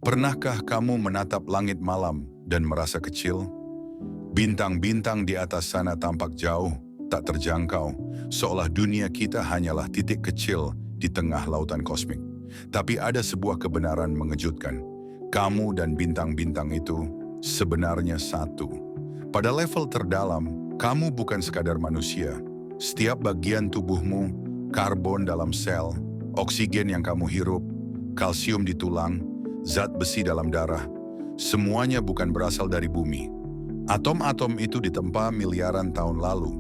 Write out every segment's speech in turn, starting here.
Pernahkah kamu menatap langit malam dan merasa kecil? Bintang-bintang di atas sana tampak jauh, tak terjangkau, seolah dunia kita hanyalah titik kecil di tengah lautan kosmik. Tapi ada sebuah kebenaran mengejutkan. Kamu dan bintang-bintang itu sebenarnya satu. Pada level terdalam, kamu bukan sekadar manusia. Setiap bagian tubuhmu, karbon dalam sel, oksigen yang kamu hirup, kalsium di tulang, zat besi dalam darah, semuanya bukan berasal dari bumi. Atom-atom itu ditempa miliaran tahun lalu,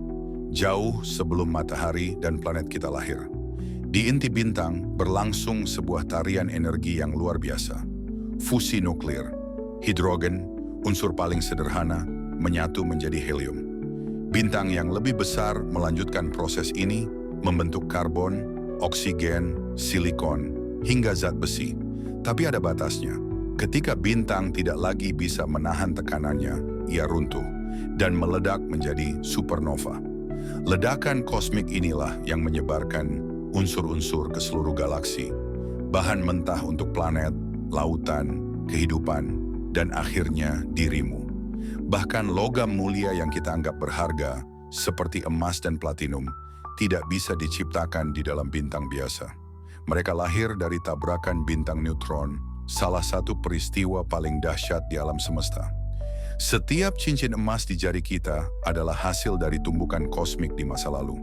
jauh sebelum matahari dan planet kita lahir. Di inti bintang berlangsung sebuah tarian energi yang luar biasa. Fusi nuklir, hidrogen, unsur paling sederhana, menyatu menjadi helium. Bintang yang lebih besar melanjutkan proses ini, membentuk karbon, oksigen, silikon, hingga zat besi. Tapi ada batasnya. Ketika bintang tidak lagi bisa menahan tekanannya, ia runtuh dan meledak menjadi supernova. Ledakan kosmik inilah yang menyebarkan unsur-unsur ke seluruh galaksi, bahan mentah untuk planet, lautan, kehidupan, dan akhirnya dirimu. Bahkan logam mulia yang kita anggap berharga, seperti emas dan platinum, tidak bisa diciptakan di dalam bintang biasa. Mereka lahir dari tabrakan bintang neutron, salah satu peristiwa paling dahsyat di alam semesta. Setiap cincin emas di jari kita adalah hasil dari tumbukan kosmik di masa lalu.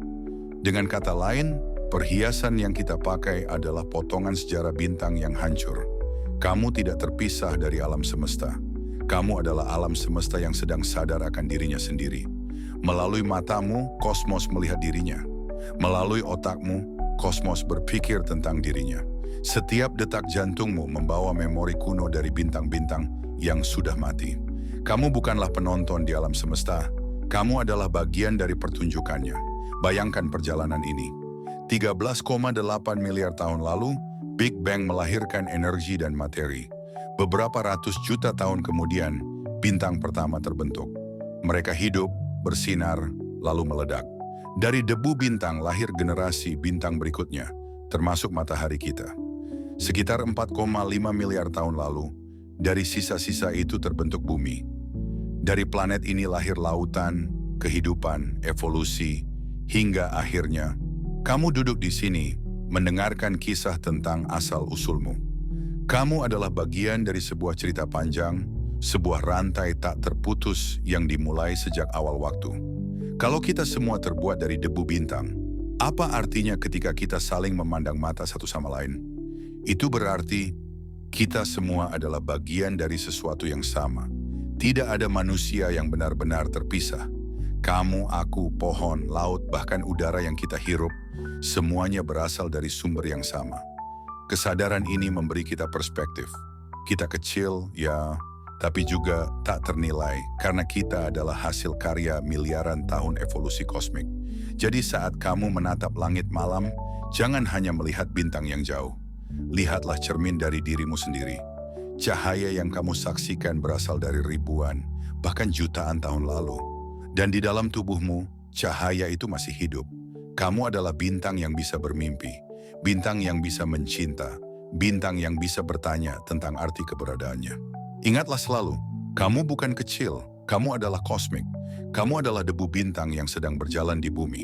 Dengan kata lain, perhiasan yang kita pakai adalah potongan sejarah bintang yang hancur. Kamu tidak terpisah dari alam semesta. Kamu adalah alam semesta yang sedang sadar akan dirinya sendiri. Melalui matamu, kosmos melihat dirinya. Melalui otakmu, kosmos berpikir tentang dirinya. Setiap detak jantungmu membawa memori kuno dari bintang-bintang yang sudah mati. Kamu bukanlah penonton di alam semesta. Kamu adalah bagian dari pertunjukannya. Bayangkan perjalanan ini. 13,8 miliar tahun lalu, Big Bang melahirkan energi dan materi. Beberapa ratus juta tahun kemudian, bintang pertama terbentuk. Mereka hidup, bersinar, lalu meledak. Dari debu bintang lahir generasi bintang berikutnya, termasuk matahari kita. Sekitar 4,5 miliar tahun lalu, dari sisa-sisa itu terbentuk bumi. Dari planet ini lahir lautan, kehidupan, evolusi, hingga akhirnya kamu duduk di sini mendengarkan kisah tentang asal-usulmu. Kamu adalah bagian dari sebuah cerita panjang, sebuah rantai tak terputus yang dimulai sejak awal waktu. Kalau kita semua terbuat dari debu bintang, apa artinya ketika kita saling memandang mata satu sama lain? Itu berarti kita semua adalah bagian dari sesuatu yang sama. Tidak ada manusia yang benar-benar terpisah. Kamu, aku, pohon, laut, bahkan udara yang kita hirup, semuanya berasal dari sumber yang sama. Kesadaran ini memberi kita perspektif. Kita kecil, ya, tapi juga tak ternilai karena kita adalah hasil karya miliaran tahun evolusi kosmik. Jadi saat kamu menatap langit malam, jangan hanya melihat bintang yang jauh. Lihatlah cermin dari dirimu sendiri. Cahaya yang kamu saksikan berasal dari ribuan, bahkan jutaan tahun lalu. Dan di dalam tubuhmu, cahaya itu masih hidup. Kamu adalah bintang yang bisa bermimpi, bintang yang bisa mencinta, bintang yang bisa bertanya tentang arti keberadaannya. Ingatlah selalu, kamu bukan kecil, kamu adalah kosmik. Kamu adalah debu bintang yang sedang berjalan di bumi.